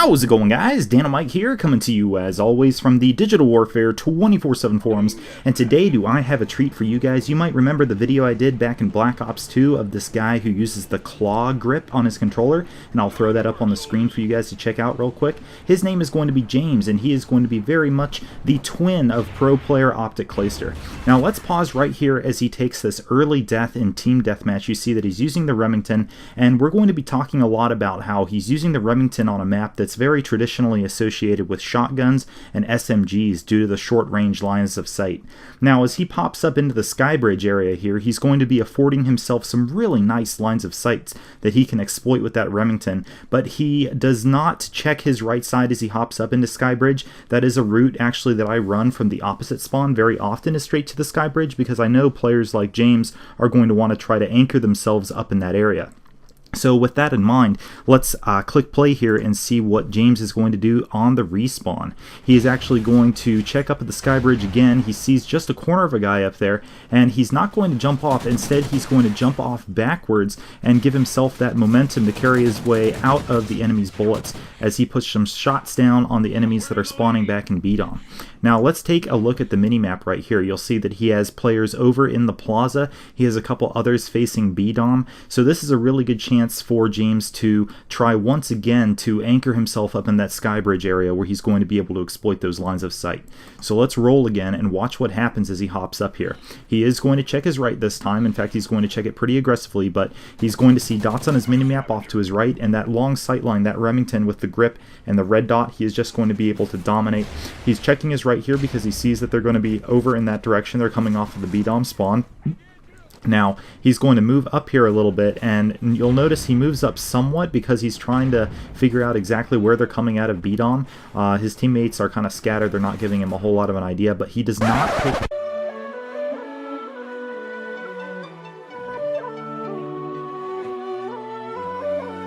How's it going, guys? Dynamite here, coming to you as always from the Digital Warfare 24/7 forums, and today do I have a treat for you guys. You might remember the video I did back in Black Ops 2 of this guy who uses the claw grip on his controller, and I'll throw that up on the screen for you guys to check out real quick. His name is going to be James, and he is going to be very much the twin of pro player Optic Clayster. Now let's pause right here as he takes this early death in Team Deathmatch. You see that he's using the Remington, and we're going to be talking a lot about how he's using the Remington on a map that's very traditionally associated with shotguns and SMGs due to the short-range lines of sight. Now, as he pops up into the skybridge area here, he's going to be affording himself some really nice lines of sight that he can exploit with that Remington, but he does not check his right side as he hops up into skybridge. That is a route actually that I run from the opposite spawn very often, is straight to the skybridge, because I know players like James are going to want to try to anchor themselves up in that area. So with that in mind, let's click play here and see what James is going to do on the respawn. He is actually going to check up at the skybridge again. He sees just a corner of a guy up there, and he's not going to jump off. Instead, he's going to jump off backwards and give himself that momentum to carry his way out of the enemy's bullets as he puts some shots down on the enemies that are spawning back in B-Dom. Now let's take a look at the minimap right here. You'll see that he has players over in the plaza. He has a couple others facing B-Dom. So this is a really good chance for James to try once again to anchor himself up in that skybridge area where he's going to be able to exploit those lines of sight. So let's roll again and watch what happens as he hops up here. He is going to check his right this time. In fact, he's going to check it pretty aggressively, but he's going to see dots on his minimap off to his right, and that long sight line, that Remington with the grip and the red dot, he is just going to be able to dominate. He's checking his right here because he sees that they're going to be over in that direction. They're coming off of the B-Dom spawn. Now, he's going to move up here a little bit, and you'll notice he moves up somewhat because he's trying to figure out exactly where they're coming out of B-Dom. His teammates are kind of scattered. They're not giving him a whole lot of an idea, but he does not take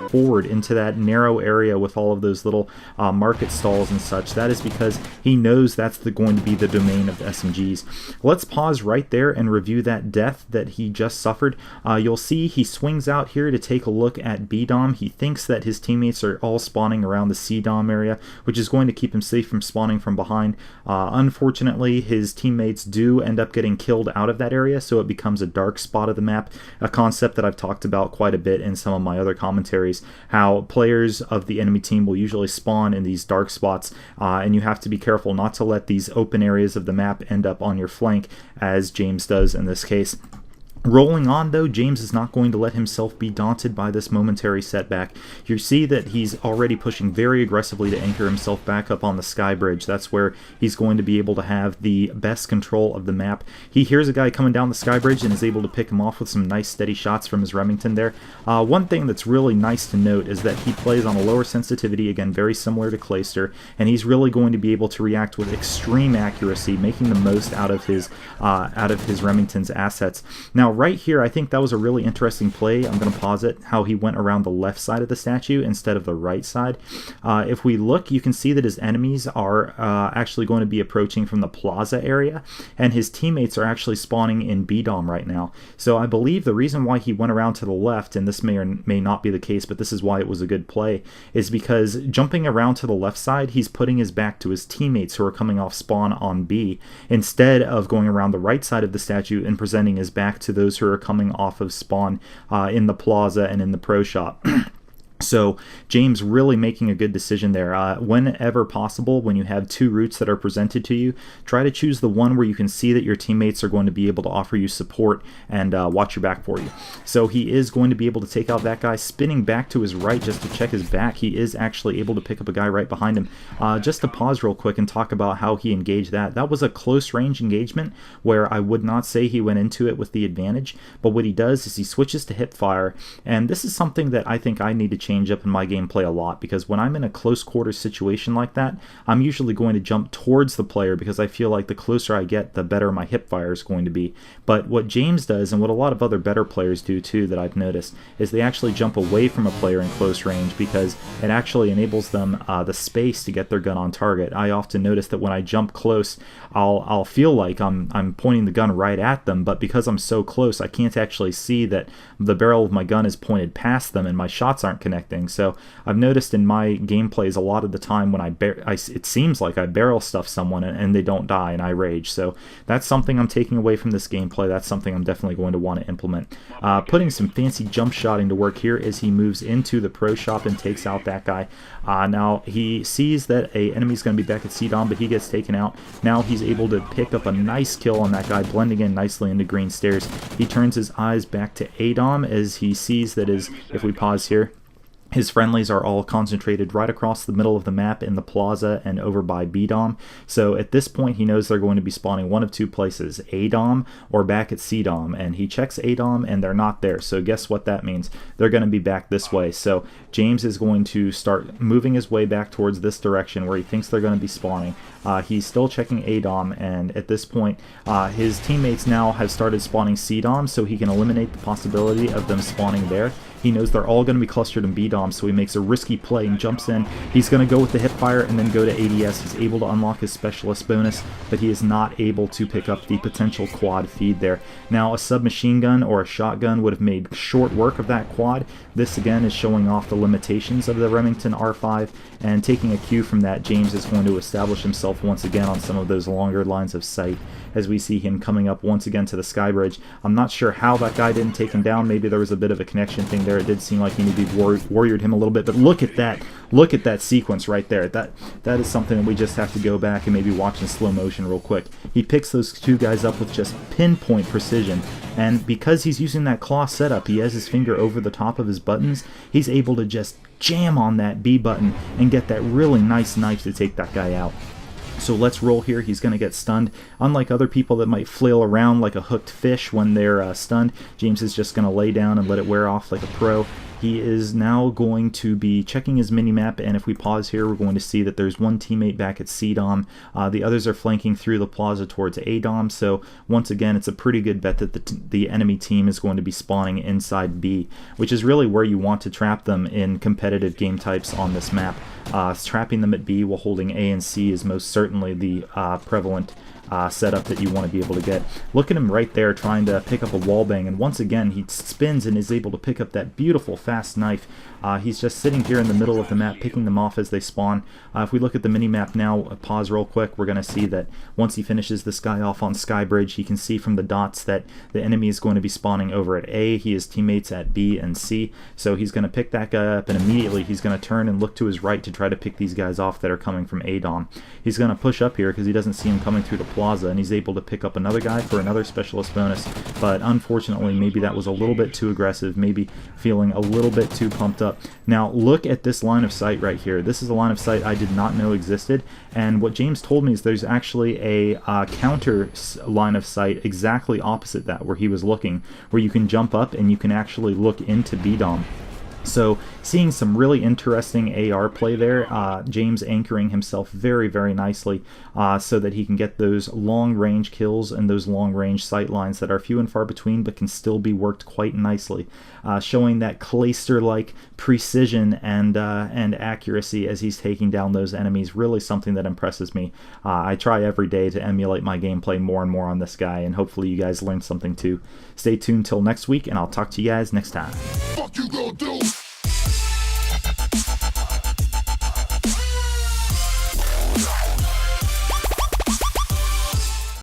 forward into that narrow area with all of those little market stalls and such. That is because he knows that's going to be the domain of the SMGs. Let's pause right there and review that death that he just suffered. You'll see he swings out here to take a look at B-Dom. He thinks that his teammates are all spawning around the C-Dom area, which is going to keep him safe from spawning from behind. Unfortunately, his teammates do end up getting killed out of that area, so it becomes a dark spot of the map, a concept that I've talked about quite a bit in some of my other commentaries. How players of the enemy team will usually spawn in these dark spots, and you have to be careful not to let these open areas of the map end up on your flank, as James does in this case. Rolling on though, James is not going to let himself be daunted by this momentary setback. You see that he's already pushing very aggressively to anchor himself back up on the sky bridge. That's where he's going to be able to have the best control of the map. He hears a guy coming down the sky bridge and is able to pick him off with some nice steady shots from his Remington there. One thing that's really nice to note is that he plays on a lower sensitivity, again very similar to Clayster, and he's really going to be able to react with extreme accuracy, making the most out of his Remington's assets. Now right here, I think that was a really interesting play. I'm going to pause it, how he went around the left side of the statue instead of the right side. If we look, you can see that his enemies are actually going to be approaching from the plaza area, and his teammates are actually spawning in B-Dom right now. So I believe the reason why he went around to the left, and this may or may not be the case, but this is why it was a good play, is because jumping around to the left side, he's putting his back to his teammates who are coming off spawn on B, instead of going around the right side of the statue and presenting his back to those who are coming off of spawn in the plaza and in the pro shop. So James really making a good decision there. Whenever possible, when you have two routes that are presented to you, try to choose the one where you can see that your teammates are going to be able to offer you support and watch your back for you. So he is going to be able to take out that guy, spinning back to his right just to check his back. He is actually able to pick up a guy right behind him. Just to pause real quick and talk about how he engaged that. That was a close range engagement where I would not say he went into it with the advantage, but what he does is he switches to hip fire, and this is something that I think I need to change up in my gameplay a lot, because when I'm in a close quarters situation like that, I'm usually going to jump towards the player because I feel like the closer I get, the better my hip fire is going to be. But what James does, and what a lot of other better players do too that I've noticed, is they actually jump away from a player in close range because it actually enables them the space to get their gun on target. I often notice that when I jump close, I'll feel like I'm pointing the gun right at them, but because I'm so close, I can't actually see that the barrel of my gun is pointed past them and my shots aren't connected. connecting. So I've noticed in my gameplays a lot of the time when it seems like I barrel stuff someone and they don't die and I rage. So that's something I'm taking away from this gameplay. That's something I'm definitely going to want to implement. Putting some fancy jump shotting to work here as he moves into the pro shop and takes out that guy. Now he sees that a enemy's going to be back at C-Dom, but he gets taken out. Now he's able to pick up a nice kill on that guy, blending in nicely into green stairs. He turns his eyes back to A-Dom as he sees that if we pause here, his friendlies are all concentrated right across the middle of the map in the plaza and over by B-Dom. So at this point he knows they're going to be spawning one of two places, A-Dom or back at C-Dom, and he checks A-Dom and they're not there. So guess what that means? They're going to be back this way. So James is going to start moving his way back towards this direction where he thinks they're going to be spawning. He's still checking A-Dom, and at this point his teammates now have started spawning C-Dom, so he can eliminate the possibility of them spawning there. He knows they're all going to be clustered in B-Dom, so he makes a risky play and jumps in. He's going to go with the hipfire and then go to ADS. He's able to unlock his specialist bonus, but he is not able to pick up the potential quad feed there. Now, a submachine gun or a shotgun would have made short work of that quad. This, again, is showing off the limitations of the Remington R5, and taking a cue from that, James is going to establish himself once again on some of those longer lines of sight as we see him coming up once again to the sky bridge. I'm not sure how that guy didn't take him down. Maybe there was a bit of a connection thing there. It did seem like he maybe warriored him a little bit, but look at that sequence right there. That is something that we just have to go back and maybe watch in slow motion real quick. He picks those two guys up with just pinpoint precision, and because he's using that claw setup, he has his finger over the top of his buttons. He's able to just jam on that B button and get that really nice knife to take that guy out. So let's roll here. He's going to get stunned. Unlike other people that might flail around like a hooked fish when they're stunned, James is just going to lay down and let it wear off like a pro. He is now going to be checking his minimap, and if we pause here, we're going to see that there's one teammate back at C-Dom. The others are flanking through the plaza towards A-Dom, so once again, it's a pretty good bet that the enemy team is going to be spawning inside B, which is really where you want to trap them in competitive game types on this map. Trapping them at B while holding A and C is most certainly the prevalent setup that you want to be able to get. Look at him right there trying to pick up a wallbang, and once again he spins and is able to pick up that beautiful fast knife. He's just sitting here in the middle of the map picking them off as they spawn. If we look at the mini-map now, pause real quick, we're going to see that once he finishes this guy off on Skybridge, he can see from the dots that the enemy is going to be spawning over at A. He has teammates at B and C, so he's going to pick that guy up, and immediately he's going to turn and look to his right to try to pick these guys off that are coming from A-Dom. He's going to push up here because he doesn't see him coming through the plaza, and he's able to pick up another guy for another specialist bonus, but unfortunately maybe that was a little bit too aggressive, maybe feeling a little bit too pumped up. Now look at this line of sight right here. This is a line of sight I did not know existed, and what James told me is there's actually a counter line of sight exactly opposite that where he was looking, where you can jump up and you can actually look into B-Dom. So seeing some really interesting AR play there, James anchoring himself very, very nicely so that he can get those long-range kills and those long-range sight lines that are few and far between but can still be worked quite nicely, showing that Clayster-like precision and accuracy as he's taking down those enemies. Really something that impresses me. I try every day to emulate my gameplay more and more on this guy, and hopefully you guys learned something too. Stay tuned till next week, and I'll talk to you guys next time. Fuck you gonna do?